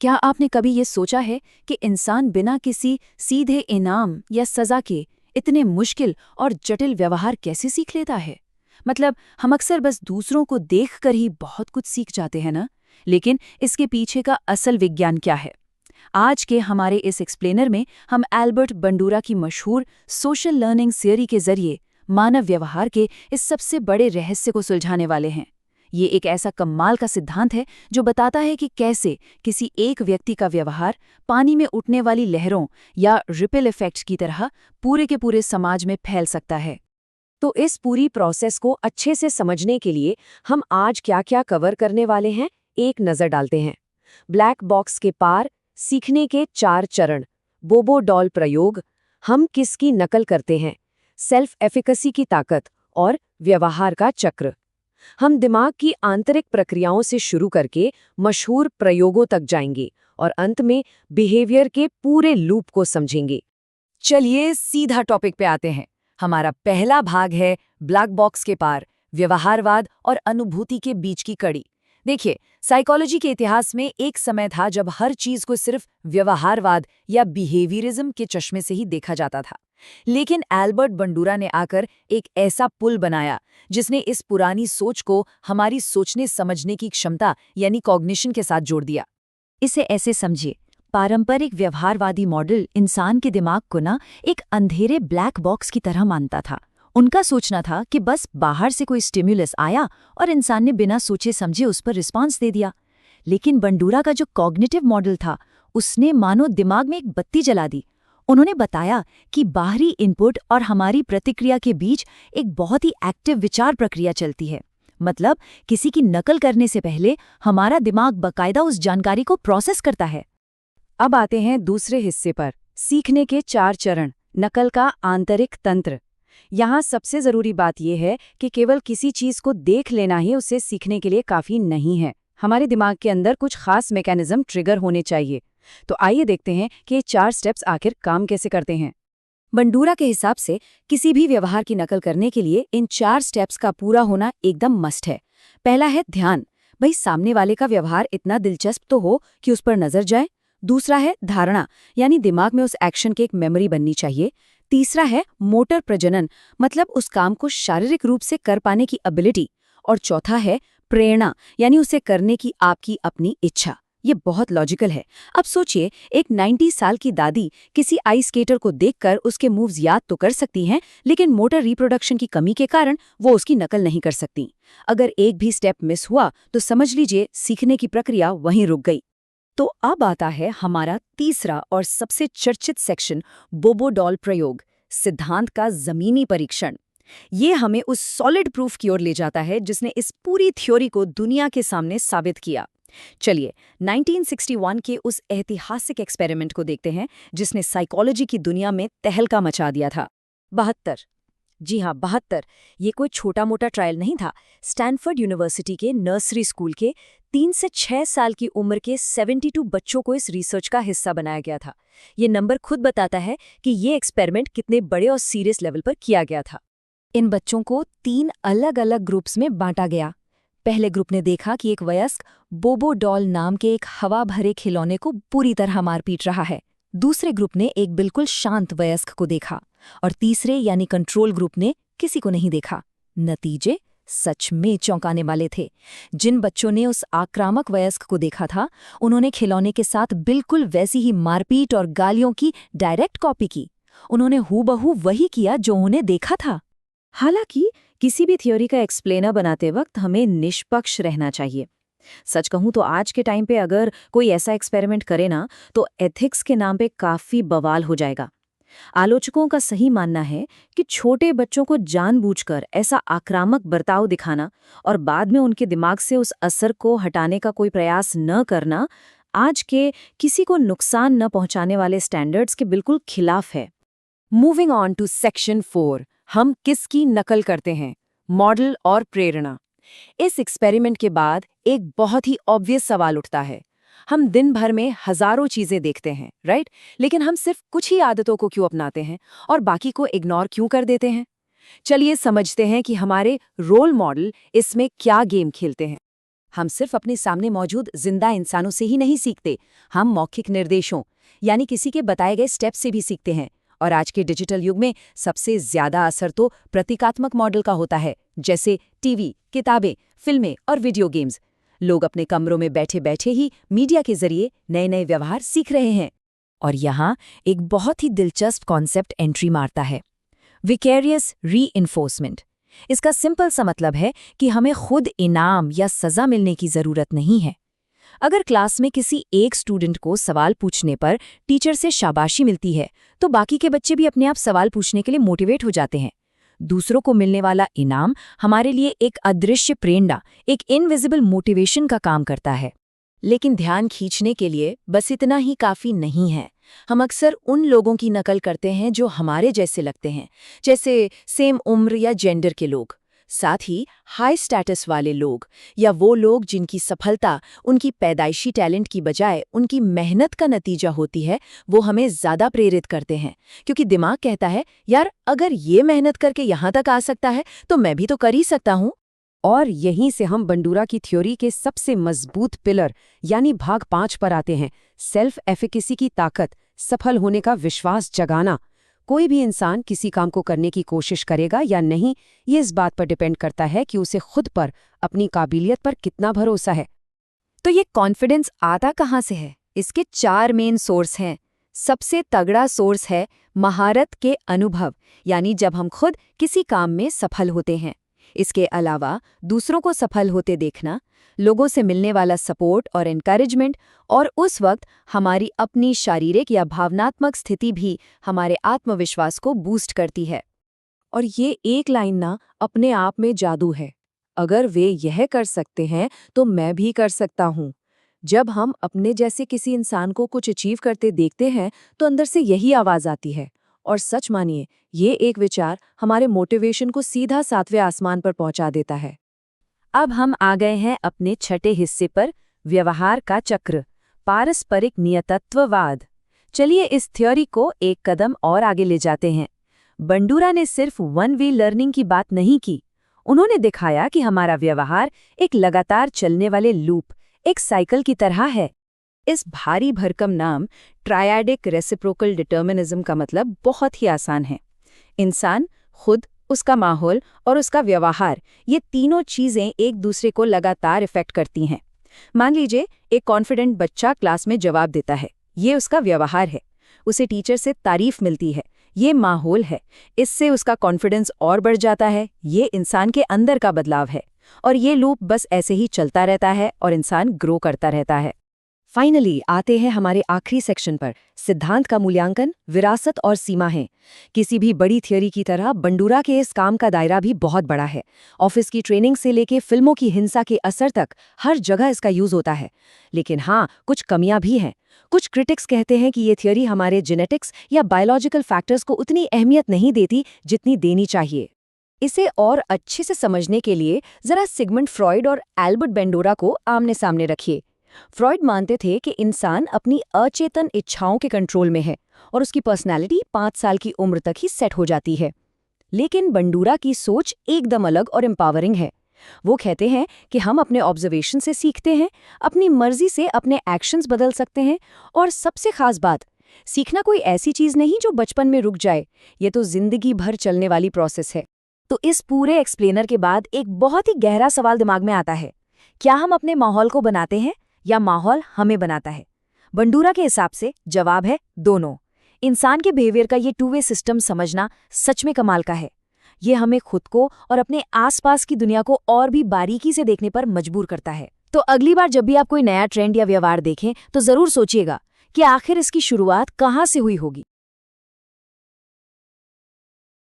क्या आपने कभी ये सोचा है कि इंसान बिना किसी सीधे इनाम या सज़ा के इतने मुश्किल और जटिल व्यवहार कैसे सीख लेता है? मतलब हम अक्सर बस दूसरों को देखकर ही बहुत कुछ सीख जाते हैं ना, लेकिन इसके पीछे का असल विज्ञान क्या है? आज के हमारे इस एक्सप्लेनर में हम एल्बर्ट बंडूरा की मशहूर सोशल लर्निंग थियरी के जरिए मानव व्यवहार के इस सबसे बड़े रहस्य को सुलझाने वाले हैं। ये एक ऐसा कमाल का सिद्धांत है जो बताता है कि कैसे किसी एक व्यक्ति का व्यवहार पानी में उठने वाली लहरों या रिपल इफेक्ट्स की तरह पूरे के पूरे समाज में फैल सकता है। तो इस पूरी प्रोसेस को अच्छे से समझने के लिए हम आज क्या-क्या कवर करने वाले हैं, एक नज़र डालते हैं। ब्लैक बॉक्स के पार, सीखने के 4 चरण, बोबो डॉल प्रयोग, हम किसकी नकल करते हैं, सेल्फ एफिकेसी की ताकत और व्यवहार का चक्र। हम दिमाग की आंतरिक प्रक्रियाओं से शुरू करके मशहूर प्रयोगों तक जाएंगे और अंत में बिहेवियर के पूरे लूप को समझेंगे। चलिए सीधा टॉपिक पे आते हैं। हमारा पहला भाग है ब्लैक बॉक्स के पार, व्यवहारवाद और अनुभूति के बीच की कड़ी। देखिए, साइकोलॉजी के इतिहास में एक समय था जब हर चीज को सिर्फ व्यवहारवाद या बिहेवियरिज्म के चश्मे से ही देखा जाता था। लेकिन एल्बर्ट बंडूरा ने आकर एक ऐसा पुल बनाया जिसने इस पुरानी सोच को हमारी सोचने समझने की क्षमता यानी कॉग्निशन के साथ जोड़ दिया। इसे ऐसे समझिए, पारंपरिक व्यवहारवादी मॉडल इंसान के दिमाग को एक अंधेरे ब्लैक बॉक्स की तरह मानता था। उनका सोचना था कि बस बाहर से कोई स्टिम्युलस आया और इंसान ने बिना सोचे समझे उस पर रिस्पॉन्स दे दिया। लेकिन बंडूरा का जो कॉग्निटिव मॉडल था, उसने मानो दिमाग में एक बत्ती जला दी। उन्होंने बताया कि बाहरी इनपुट और हमारी प्रतिक्रिया के बीच एक बहुत ही एक्टिव विचार प्रक्रिया चलती है। मतलब किसी की नकल करने से पहले हमारा दिमाग बाकायदा उस जानकारी को प्रोसेस करता है। अब आते हैं दूसरे हिस्से पर, सीखने के 4 चरण, नकल का आंतरिक तंत्र। यहाँ सबसे ज़रूरी बात यह है कि केवल किसी चीज़ को देख लेना ही उसे सीखने के लिए काफ़ी नहीं है। हमारे दिमाग के अंदर कुछ खास मैकेनिज्म ट्रिगर होने चाहिए। तो आइए देखते हैं कि ये 4 स्टेप्स आखिर काम कैसे करते हैं। बंडूरा के हिसाब से किसी भी व्यवहार की नकल करने के लिए इन 4 स्टेप्स का पूरा होना एकदम मस्ट है। पहला है ध्यान। भाई, सामने वाले का व्यवहार इतना दिलचस्प तो हो कि उस पर नजर जाए। दूसरा है धारणा, यानी दिमाग में उस एक्शन की एक मेमोरी बननी चाहिए। तीसरा है मोटर प्रजनन, मतलब उस काम को शारीरिक रूप से कर पाने की एबिलिटी। और चौथा है प्रेरणा, यानी उसे करने की आपकी अपनी इच्छा। ये बहुत लॉजिकल है। अब सोचिए, एक 90 साल की दादी किसी आइस स्केटर को देखकर उसके मूव्स याद तो कर सकती हैं, लेकिन मोटर रिप्रोडक्शन की कमी के कारण वो उसकी नकल नहीं कर सकती। अगर एक भी स्टेप मिस हुआ तो समझ लीजिए सीखने की प्रक्रिया वहीं रुक गई। तो अब आता है हमारा तीसरा और सबसे चर्चित सेक्शन, बोबो डॉल प्रयोग, सिद्धांत का जमीनी परीक्षण। ये हमें उस सॉलिड प्रूफ की ओर ले जाता है जिसने इस पूरी थ्योरी को दुनिया के सामने साबित किया। चलिए 1961 के उस ऐतिहासिक एक्सपेरिमेंट को देखते हैं जिसने साइकोलॉजी की दुनिया में तहलका मचा दिया था। 72, जी हाँ 72, ये कोई छोटा मोटा ट्रायल नहीं था। स्टैनफोर्ड यूनिवर्सिटी के नर्सरी स्कूल के 3 से 6 साल की उम्र के 72 बच्चों को इस रिसर्च का हिस्सा बनाया गया था। ये नंबर खुद बताता है कि ये एक्सपेरिमेंट कितने बड़े और सीरियस लेवल पर किया गया था। इन बच्चों को 3 अलग अलग ग्रुप्स में बांटा गया। पहले ग्रुप ने देखा कि एक वयस्क बोबो डॉल नाम के एक हवा भरे खिलौने को पूरी तरह मार पीट रहा है। दूसरे ग्रुप ने एक बिल्कुल शांत वयस्क को देखा और तीसरे यानी कंट्रोल ग्रुप ने किसी को नहीं देखा। नतीजे सच में चौंकाने वाले थे। जिन बच्चों ने उस आक्रामक वयस्क को देखा था, उन्होंने खिलौने के साथ बिल्कुल वैसी ही मारपीट और गालियों की डायरेक्ट कॉपी की। उन्होंने हूबहू वही किया जो उन्हें देखा था। हालांकि किसी भी थ्योरी का एक्सप्लेनर बनाते वक्त हमें निष्पक्ष रहना चाहिए। सच कहूं तो आज के टाइम पे अगर कोई ऐसा एक्सपेरिमेंट करे ना, तो एथिक्स के नाम पे काफी बवाल हो जाएगा। आलोचकों का सही मानना है कि छोटे बच्चों को जानबूझकर ऐसा आक्रामक बर्ताव दिखाना और बाद में उनके दिमाग से उस असर को हटाने का कोई प्रयास न करना आज के किसी को नुकसान न पहुंचाने वाले स्टैंडर्ड्स के बिल्कुल खिलाफ है। मूविंग ऑन टू सेक्शन 4, हम किसकी नकल करते हैं, मॉडल और प्रेरणा। इस एक्सपेरिमेंट के बाद एक बहुत ही ऑब्वियस सवाल उठता है। हम दिन भर में हजारों चीजें देखते हैं, राइट? लेकिन हम सिर्फ कुछ ही आदतों को क्यों अपनाते हैं और बाकी को इग्नोर क्यों कर देते हैं? चलिए समझते हैं कि हमारे रोल मॉडल इसमें क्या गेम खेलते हैं। हम सिर्फ अपने सामने मौजूद जिंदा इंसानों से ही नहीं सीखते, हम मौखिक निर्देशों यानी किसी के बताए गए स्टेप से भी सीखते हैं। और आज के डिजिटल युग में सबसे ज्यादा असर तो प्रतीकात्मक मॉडल का होता है, जैसे टीवी, किताबें, फिल्में और वीडियो गेम्स। लोग अपने कमरों में बैठे बैठे ही मीडिया के जरिए नए नए व्यवहार सीख रहे हैं। और यहाँ एक बहुत ही दिलचस्प कॉन्सेप्ट एंट्री मारता है, विकेरियस रीइंफोर्समेंट। इसका सिंपल सा मतलब है कि हमें खुद इनाम या सजा मिलने की जरूरत नहीं है। अगर क्लास में किसी एक स्टूडेंट को सवाल पूछने पर टीचर से शाबाशी मिलती है, तो बाकी के बच्चे भी अपने आप सवाल पूछने के लिए मोटिवेट हो जाते हैं। दूसरों को मिलने वाला इनाम हमारे लिए एक अदृश्य प्रेरणा, एक इनविजिबल मोटिवेशन का काम करता है। लेकिन ध्यान खींचने के लिए बस इतना ही काफी नहीं है। हम अक्सर उन लोगों की नकल करते हैं जो हमारे जैसे लगते हैं, जैसे सेम उम्र या जेंडर के लोग, साथ ही हाई स्टेटस वाले लोग, या वो लोग जिनकी सफलता उनकी पैदाइशी टैलेंट की बजाय उनकी मेहनत का नतीजा होती है। वो हमें ज्यादा प्रेरित करते हैं, क्योंकि दिमाग कहता है, यार अगर ये मेहनत करके यहाँ तक आ सकता है तो मैं भी तो कर ही सकता हूँ। और यहीं से हम बंडूरा की थ्योरी के सबसे मजबूत पिलर यानी भाग 5 पर आते हैं, सेल्फ एफिकेसी की ताकत, सफल होने का विश्वास जगाना। कोई भी इंसान किसी काम को करने की कोशिश करेगा या नहीं, ये इस बात पर डिपेंड करता है कि उसे खुद पर, अपनी काबिलियत पर कितना भरोसा है। तो ये कॉन्फिडेंस आता कहाँ से है? इसके 4 मेन सोर्स हैं। सबसे तगड़ा सोर्स है महारत के अनुभव, यानी जब हम खुद किसी काम में सफल होते हैं। इसके अलावा दूसरों को सफल होते देखना, लोगों से मिलने वाला सपोर्ट और एनकरेजमेंट, और उस वक्त हमारी अपनी शारीरिक या भावनात्मक स्थिति भी हमारे आत्मविश्वास को बूस्ट करती है। और ये एक लाइन ना अपने आप में जादू है। अगर वे यह कर सकते हैं तो मैं भी कर सकता हूँ। जब हम अपने जैसे किसी इंसान को कुछ अचीव करते देखते हैं तो अंदर से यही आवाज आती है। और सच मानिए, ये एक विचार हमारे मोटिवेशन को सीधा 7वें आसमान पर पहुंचा देता है। अब हम आ गए हैं अपने छठे हिस्से पर, व्यवहार का चक्र, पारस्परिक नियतत्ववाद। चलिए इस थ्योरी को एक कदम और आगे ले जाते हैं। बंडूरा ने सिर्फ वन वे लर्निंग की बात नहीं की। उन्होंने दिखाया कि हमारा व्यवहार एक लगातार चलने वाले लूप, एक साइकिल की तरह है। इस भारी भरकम नाम ट्रायडिक रेसिप्रोकल डिटर्मिनिज्म का मतलब बहुत ही आसान है। इंसान, खुद, उसका माहौल और उसका व्यवहार, ये तीनों चीजें एक दूसरे को लगातार इफेक्ट करती हैं। मान लीजिए एक कॉन्फिडेंट बच्चा क्लास में जवाब देता है, ये उसका व्यवहार है। उसे टीचर से तारीफ मिलती है, ये माहौल है। इससे उसका कॉन्फिडेंस और बढ़ जाता है, ये इंसान के अंदर का बदलाव है। और ये लूप बस ऐसे ही चलता रहता है और इंसान ग्रो करता रहता है। फाइनली आते हैं हमारे आखिरी सेक्शन पर, सिद्धांत का मूल्यांकन, विरासत और सीमा है। किसी भी बड़ी थियोरी की तरह बंडूरा के इस काम का दायरा भी बहुत बड़ा है। ऑफिस की ट्रेनिंग से लेके फिल्मों की हिंसा के असर तक हर जगह इसका यूज होता है। लेकिन हाँ, कुछ कमियां भी हैं। कुछ क्रिटिक्स कहते हैं कि ये थियोरी हमारे जेनेटिक्स या बायोलॉजिकल फैक्टर्स को उतनी अहमियत नहीं देती जितनी देनी चाहिए। इसे और अच्छे से समझने के लिए जरा सिगमंड फ्रॉइड और एल्बर्ट बंडूरा को आमने सामने रखिए। फ्रॉइड मानते थे कि इंसान अपनी अचेतन इच्छाओं के कंट्रोल में है और उसकी पर्सनैलिटी 5 साल की उम्र तक ही सेट हो जाती है। लेकिन बंडूरा की सोच एकदम अलग और एम्पावरिंग है। वो कहते हैं कि हम अपने ऑब्जर्वेशन से सीखते हैं, अपनी मर्जी से अपने एक्शंस बदल सकते हैं, और सबसे खास बात, सीखना कोई ऐसी चीज नहीं जो बचपन में रुक जाए। ये तो जिंदगी भर चलने वाली प्रोसेस है। तो इस पूरे एक्सप्लेनर के बाद एक बहुत ही गहरा सवाल दिमाग में आता है, क्या हम अपने माहौल को बनाते हैं या माहौल हमें बनाता है? बंडूरा के हिसाब से जवाब है दोनों। इंसान के बिहेवियर का ये 2 वे सिस्टम समझना सच में कमाल का है। ये हमें खुद को और अपने आसपास की दुनिया को और भी बारीकी से देखने पर मजबूर करता है। तो अगली बार जब भी आप कोई नया ट्रेंड या व्यवहार देखें तो जरूर सोचिएगा कि आखिर इसकी शुरुआत कहाँ से हुई होगी।